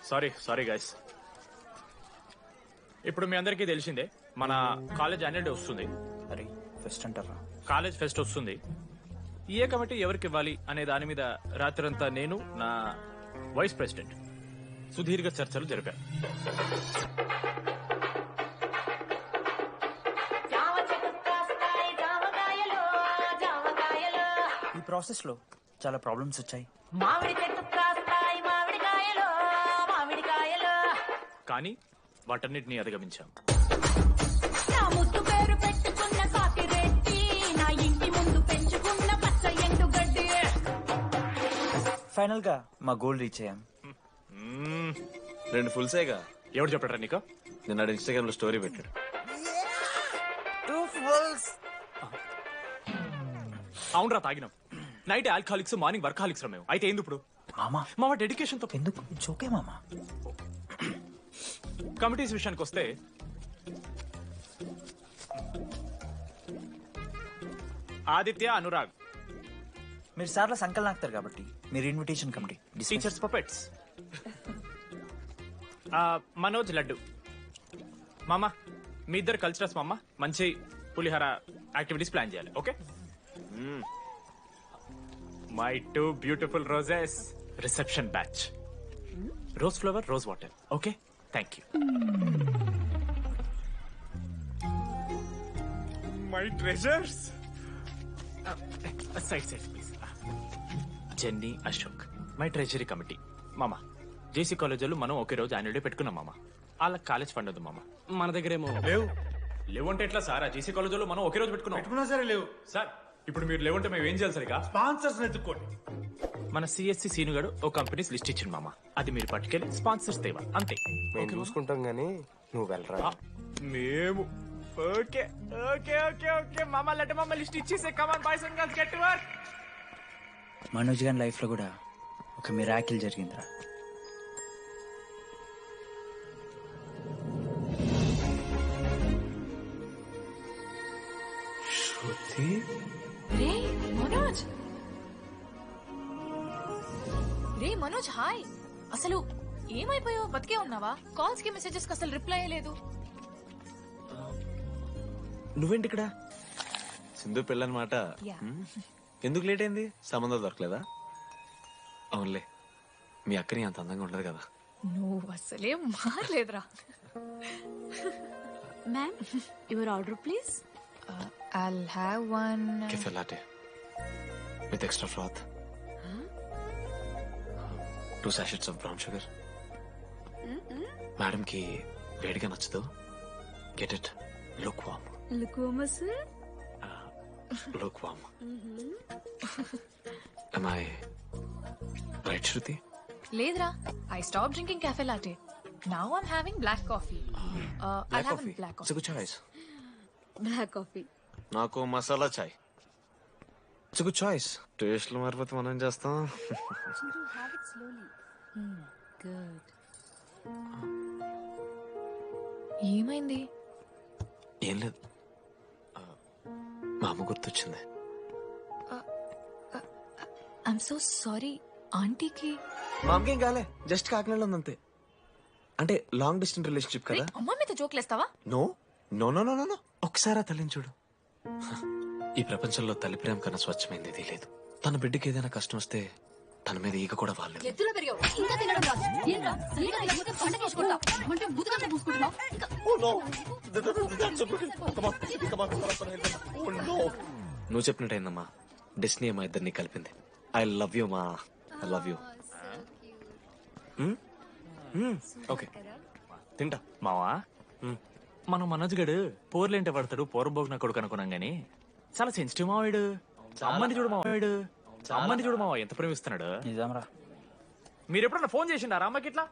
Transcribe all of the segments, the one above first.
Sorry sorry guys. ఇప్పుడు మీ అందరికీ తెలిసిందే మన కాలేజ్ యాన్యువల్ డే వస్తుంది. అరే ఫెస్ట్ అంటారా? కాలేజ్ ఫెస్ట్ వస్తుంది. ఏ కమిటీ ఎవరికి ఇవ్వాలి అనే దాని మీద రాత్రంతా నేను నా వైస్ ప్రెసిడెంట్ సుదీర్ఘ చర్చలు జరిపాను. ఈ ప్రాసెస్ లో చాలా ప్రాబ్లమ్స్ వచ్చాయి. కానీ వాటన్నిటిని అధిగమించాం. ఫైనల్ గా మా గోల్ రీచ్ అయ్యాం. 2 ఫుల్సేగా. ఎవరు చెప్పారా నీకు? నిన్న ఇన్స్టాగ్రామ్ లో స్టోరీ పెట్టాడు. 2 ఫుల్స్. అవునరా తాగినాం. నైట్ ఆల్కహాలిక్స్, మార్నింగ్ వర్కాలిక్స్ రా మేము. అయితే ఏంది ఇప్పుడు? మామా మా డెడికేషన్ తో ఎందుకు జోకే మామా. కమిటీస్ విషయానికి వస్తే ఆదిత్య, అనురాగ్ మీరు సార్ల సంకల్ నాకుతారు కాబట్టి మీరు invitation committee. Teachers puppets. Manoj, laddu. మామ మీ ఇద్దరు కల్చరల్స్ మామ. మంచి పులిహార యాక్టివిటీస్ ప్లాన్ చేయాలి. Okay? My 2 beautiful roses. Reception batch. Rose flower, rose water. Okay, thank you. My treasures. Side side please. Jenny, Ashok my treasury committee. మామ జేసీ కాలేజ్ వాళ్ళు మనం ఒకే రోజు annual day పెట్టుకున్నాం మామ. వాళ్ళకి కాలేజ్ ఫండ్ ఉంది మామ. మన దగ్గర ఏమో లేవంటే ఎట్లా సార్? జేసీ కాలేజ్ వాళ్ళు మనం ఒకే రోజు పెట్టుకున్నాం. సరే లేవు సార్ ఇప్పుడు మీరు లేవంటే మేము ఏం చేయాలి సరిగా? స్పాన్సర్స్ ఎత్తుక్కోండి. మన సిఎస్సి సీనుగాడు ఓ కంపెనీస్ లిస్ట్ ఇచ్చింది మామ. అది మీరు పట్టుకెళ్ళి స్పాన్సర్స్ తేవా అంతే. మేము చూసుకుంటాం గానీ నువ్వు వెళ్ళరా. మేము ఓకే ఓకే ఓకే ఓకే మామ. లెట్ మామ లిస్ట్ ఇచ్చేసే. Come on boys and girls, get to work. Manoj గారి లైఫ్ లో కూడా ఒక మిరాకిల్ జరిగిందిరా. రే మనోజ్. రే మనోజ్, హాయ్. అసలు ఏమైపోయావు? బతికే ఉన్నావా? కాల్స్ కి మెసేజెస్ కి అసలు రిప్లై అయ్యలేదు. నువ్వేంటి ఇక్కడ? సింధు పెళ్ళనమాట. ఎందుకు లేట్ అయింది? సంబంధం దొరకలేదా? అవునులే, మీ అక్కని అంత అందంగా ఉండదు కదా. నువ్వు అసలే మారలేదురా. Ma'am, your order please. I'll have one. Cafe latte with extra froth. 2 sachets of brown sugar. Madam కి వేడిగా నచ్చదు. Get it. Look warm. Lukewarm, sir. Look warm. Am I right, Shruti? లేదురా, I stopped drinking cafe latte. Now I'm having black coffee. I'll have a black It's a coffee. good choice. Black coffee. నాకు masala chai. It's good choice. టేస్ట్లు మారిపోతే మనం ఏం చేస్తాం? Chintu, have it slowly. Good. ఏమైంది? ఏం లేదు, మా అమ్మ గుర్తొచ్చింది. I'm so sorry. ఆంటీకి మా అమ్మకి ఏం కాలే, జస్ట్ కాకినాడలో ఉందంతే. అంటే లాంగ్ డిస్టెన్స్ రిలేషన్షిప్ కదా. అమ్మ మీద జోక్లేస్తావా? No no no no no. ఒకసారి ఆ తల్లిని చూడు. ఈ ప్రపంచంలో తల్లి ప్రేమ కన్నా స్వచ్ఛమైంది ఇది లేదు. తన బిడ్డకి ఏదైనా కష్టం వస్తే తన మీద ఈగ కూడా వాళ్ళలేదు. ఎత్తులో పెరిగావు, ఇంకా తినడం రాదు. ఏంట్రా, సరిగా తినకపోతే పంట చేసుకుంటావు. అంటే బుద్ధగానే పూసుకుంటున్నావు. నువ్వు చెప్పినట్టయిందమ్మా, డెస్నీ మా ఇద్దరిని కలిపింది. ఐ లవ్ యూ మా. I love you. ఓకే తింటా. మావా మనం మనోజ్ గడు పోర్లేంటే పడతాడు, పోరబోగు నా కొడుకు అనుకున్నాం గానీ చాలా సెన్సిటివ్ మావాడు. అమ్మని చూడు మావాడు, అమ్మని చూడు మావా ఎంత ప్రేమిస్తున్నాడు. నిజంరా. మీరు ఎప్పుడన్నా ఫోన్ చేసిండారా అమ్మకి ఇట్లా?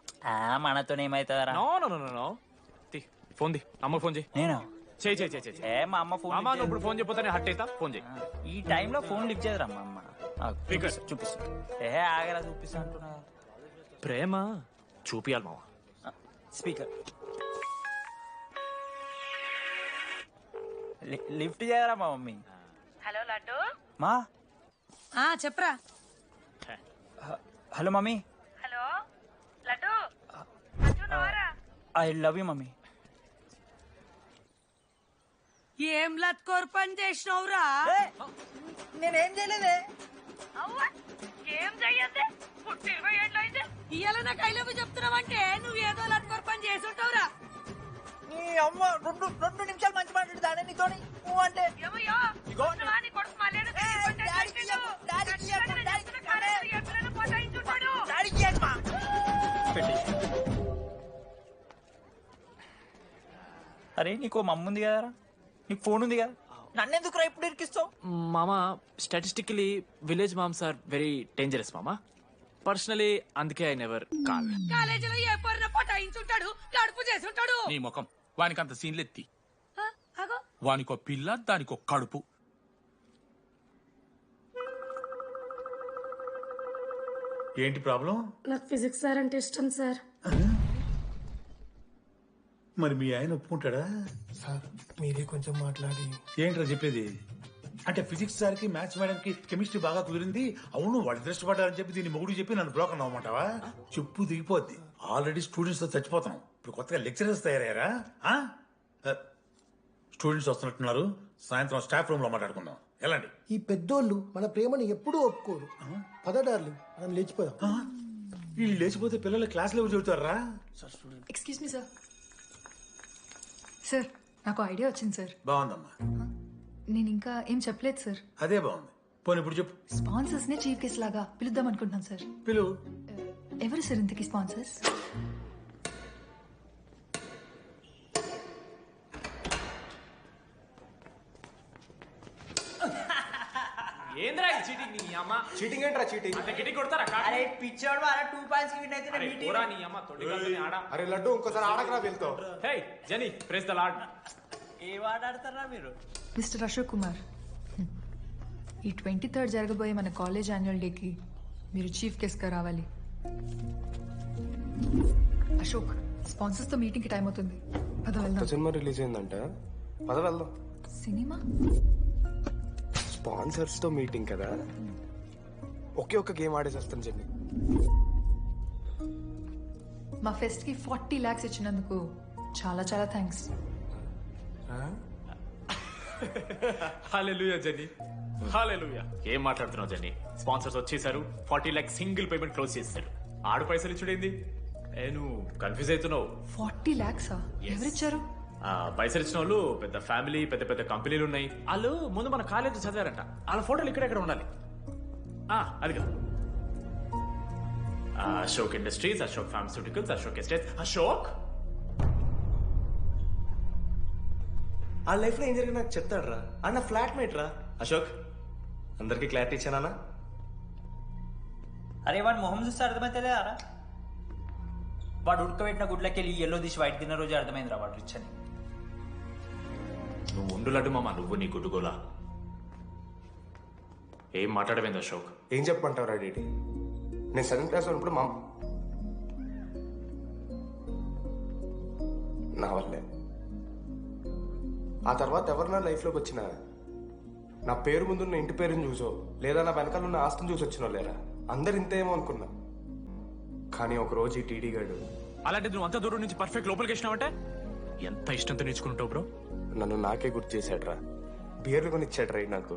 మనతో ఏమైతుందరా? No no no no. Phone ది, అమ్మకి ఫోన్ చేయి. నేను చేయి చేయి చేయి. మా అమ్మ ఫోన్ అమ్మ నువ్వు ఇప్పుడు ఫోన్ చెప్పితే హట్ అవుతా. ఫోన్ చేయి. ఈ టైంలో ఫోన్ లిఫ్ట్ చేయదురా మా అమ్మ. Speaker. చూపిస్తా. ఆగరా చూపిస్తా అంటున్నా. ప్రేమ చూపియాలి మావా. స్పీకర్ లిఫ్ట్ చేయరా మా మమ్మీ. హలో లడ్డు. మా చెప్పరా. Hello mummy. Hello I love you mummy. ఏం లత్కోర్ పని చేసినవురా? నేనేం చేయలేదే. ఏం చెయ్యద్దే? పుట్టి 20 ఏళ్ళైంది. ఇయ్యాల నాకు ఐ లవ్ యూ చెప్తున్నావంటే నువ్వేదో లత్కోర్ పని చేసుంటావురా. నీ అమ్మ రెండు నిమిషాలు మంచి మాట్లాడుతానే నీతోని. నువ్వు అంటే ఏమయ్యో వాని కొడుకు మళ్ళీ అరే నీకు మమ్మ ఉంది కదరా, నీకు ఫోన్ ఉంది కదా, నన్నెందుకు రా ఇప్పుడు ఇరికిస్తావు? మామా statistically village moms are very dangerous మామా. పర్సనలీ అందుకే ఐ నెవర్ కాల్. కాలేజీలో ఏ పొరిన పటాయించుంటాడు, కడుపు చేసుంటాడు. నీ ముఖం వానికంత సీన్లెత్తి. అగో వానికో పిల్ల దానికో కడుపు. ఏంటి ప్రాబ్లం? నాకు ఫిజిక్స్ సార్ అంటే ఇష్టం సార్. మరి మీ ఆయన ఒప్పుకుంటాడా? సార్ మీరే కొంచెం మాట్లాడి. ఏంట్రా చెప్పేది? అంటే ఫిజిక్స్ సార్కి మ్యాథ్స్ మేడంకి కెమిస్ట్రీ బాగా కుదిరింది, అవును వాళ్ళు ఇష్టపడ్డారని చెప్పి దీన్ని మొగుడు చెప్పి నన్ను బ్రోకన్ అవ్వమంటావా? చెప్పు దిగిపోద్ది. ఆల్రెడీ స్టూడెంట్స్ తో చచ్చిపోతున్నాం, ఇప్పుడు కొత్తగా లెక్చరర్స్ తయారయ్యారా? స్టూడెంట్స్ వస్తున్నట్టున్నారు, సాయంత్రం స్టాఫ్ రూమ్ లో మాట్లాడుకుందాం. ఎలాంటి ఈ పెద్దోళ్ళు మన ప్రేమను ఎప్పుడూ ఒప్పుకోరు. పదడార్లు మనం లేచిపోదాం. వీళ్ళు లేచిపోతే పిల్లలు క్లాసులో ఎవరు చెబుతారా? Excuse me sir. సార్ నాకు ఐడియా వచ్చింది సార్. బాగుందమ్మా, నేను ఇంకా ఏం చెప్పలేదు సార్. అదే బాగుంది. పోనీ ఇప్పుడు చెప్పు. స్పాన్సర్స్ నే చీఫ్ గెస్ట్ లాగా పిలుద్దాం అనుకుంటున్నాను సార్. పిలువు. ఎవరు సార్ ఇంతకీ స్పాన్సర్స్? ఏంద్రా చీటింగ్ నీ అమ్మ? చీటింగ్ ఏంట్రా చీటింగ్? అంత గిటి కొడతారా? అరే పిచ్చోడు వాళ్ళ 2 పాయింట్స్ విన్ అయితే అరే పోరా నీ అమ్మ తొడి కళ్ళని ఆడ. అరే లడ్డు ఇంకోసారి ఆడకరా వెళ్తావు. హే జని ప్రెస్ ద లార్డ్. ఏ వాడాడతారా మీరు? మిస్టర్ అశోక్ కుమార్, ఈ 23rd జరగబోయే మన కాలేజ్ యాన్యువల్ డేకి మీరు చీఫ్ గెస్ట్ గా రావాలి. అశోక్, స్పాన్సర్స్ తో మీటింగ్ కి టైం అవుతుంది. పద వెళ్దాం. సినిమా రిలీజ్ అయిందంట, పద వెళ్దాం. సినిమా? స్పాన్సర్స్ తో మీటింగ్ కదా, ఒకే ఒక్క గేమ్ ఆడేసి వస్తాను చెప్పి. మా ఫెస్ట్ కి 40 lakhs ఇచ్చినందుకు చాలా చాలా థ్యాంక్స్. హల్లెలూయా జని, హల్లెలూయా. ఏం మాట్లాడుతున్నావు జని? స్పాన్సర్స్ వచ్చేసారు, 40 lakhs సింగిల్ పేమెంట్ క్లోజ్ చేస్తారు. ఆడు పైసలు ఇచ్చుడేంది? నువ్వు కన్ఫ్యూజ్ అవుతున్నావు. 40 lakhs ఎవరిచ్చారు? పైసలు ఇచ్చిన వాళ్ళు పెద్ద ఫ్యామిలీ, పెద్ద పెద్ద కంపెనీలు ఉన్నాయి. వాళ్ళు ముందు మన కాలేజ్ చదివారంట, వాళ్ళ ఫోటోలు ఇక్కడెక్కడ ఉండాలి. అదిగా Ashok industries, Ashok pharmaceuticals, Ashok estates. Ashok ఆ లైఫ్ లో ఏం జరిగింది నాకు చెప్తాడు రా. అన్న ఫ్లాట్ మేట్ రా అశోక్. అందరికి క్లారిటీ ఇచ్చానా? అరే వాడు మొహం చూస్తే అర్థమైతే అరా. వాడు ఉడకబెట్టిన గుడ్లకి వెళ్ళి ఎల్లో తీసి వైట్ తిన్న రోజు అర్థమైందిరా వాడు రిచ్ అని. నువ్వు ఉండు లడ్డు మామ, నువ్వు నీ గుడ్డుగోలా. ఏం మాట్లాడమైంది అశోక్? ఏం చెప్పమంటావు రా డీటీ? నేను 7th క్లాస్ ఉన్నప్పుడు నా వల్లే. ఆ తర్వాత ఎవరు నా లైఫ్లోకి వచ్చినా నా పేరు ముందున్న ఇంటి పేరుని చూసో లేదా నా వెనకాల ఉన్న ఆస్తిని చూసి వచ్చినో లేరా, అందరు ఇంతేమో అనుకున్నా. కానీ ఒకరోజు ఈ టీడీ గాడు. అలాంటి నువ్వు అంత దూరం నుంచి పర్ఫెక్ట్ లోపలికి వచ్చినావంటే ఎంత ఇష్టంతో నేర్చుకుంటావు బ్రో. నన్ను నాకే గుర్తు చేశాడు రా, బియర్లు కొని ఇచ్చాడు రా నాకు.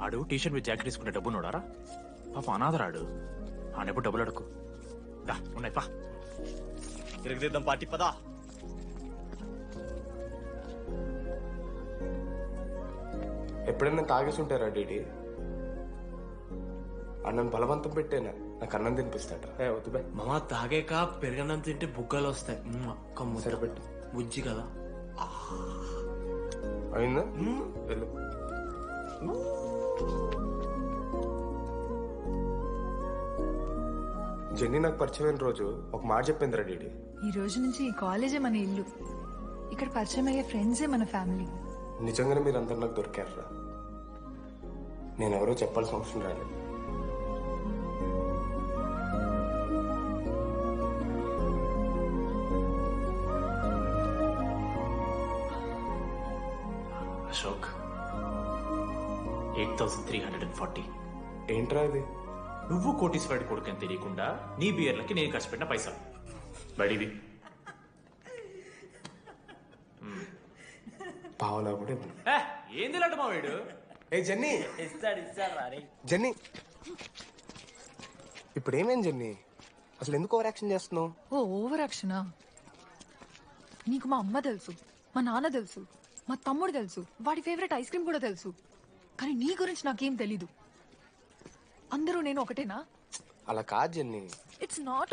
ఆడు టీషర్ట్ మీద జాకెట్ తీసుకుంటే డబ్బు నోడారా? పాప అనాథరాడు, ఆడెప్పుడు డబ్బులు అడుకు. దా ఉన్నాయి పా, తిరగదిద్దాం పార్టీ పదా. ఎప్పుడైనా తాగేసి ఉంటారా డీటీ? అన్నం బలవంతం పెట్టేనా నాకు అన్నం తినిపిస్తాడ. వద్దు బాయ్ మామ, తాగాక పెరగన్నం తింటే బుగ్గలు వస్తాయి. అక్క సరిపెట్టు. బుజ్జి కదా. అయిందా? వెళ్ళు. జెన్నీ నాకు పరిచయమైన రోజు ఒక మాట చెప్పింది రా డీడీ. ఈ రోజు నుంచి ఈ కాలేజే మన ఇల్లు, ఇక్కడ పరిచయం అయ్యే ఫ్రెండ్సే మన ఫ్యామిలీ. నిజంగానే మీరు అందరు నాకు దొరికారా. నేనెవరో చెప్పాల్సిన అవసరం రాలేదు. అశోక్ 8340. ఏంట్రా ఇది? నువ్వు కోటీశ్వరుడి కొడుకు అని తెలియకుండా నీ బియర్లకి నేను ఖర్చు పెట్టిన పైసలు. బడిది పావలా కూడా ఇవ్వను. ఏంది లడ్డు మా వీడు ఏ జెన్నీ ఇస్తాడు రా జెన్నీ ఇప్పుడు ఏమైంది జెన్నీ అసలు ఎందుకు ఓవర్ యాక్షన్ చేస్తున్నావు? ఓ ఓవర్ యాక్షనా? నీకు మా అమ్మ తెలుసు, మా నాన్న తెలుసు, మా తమ్ముడు తెలుసు, వాడి ఫేవరెట్ ఐస్ క్రీమ్ కూడా తెలుసు. కానీ నీ గురించి నాకేం తెలీదు. అందరూ నేను ఒకటేనా? అలా కాదు జెన్నీ. It's not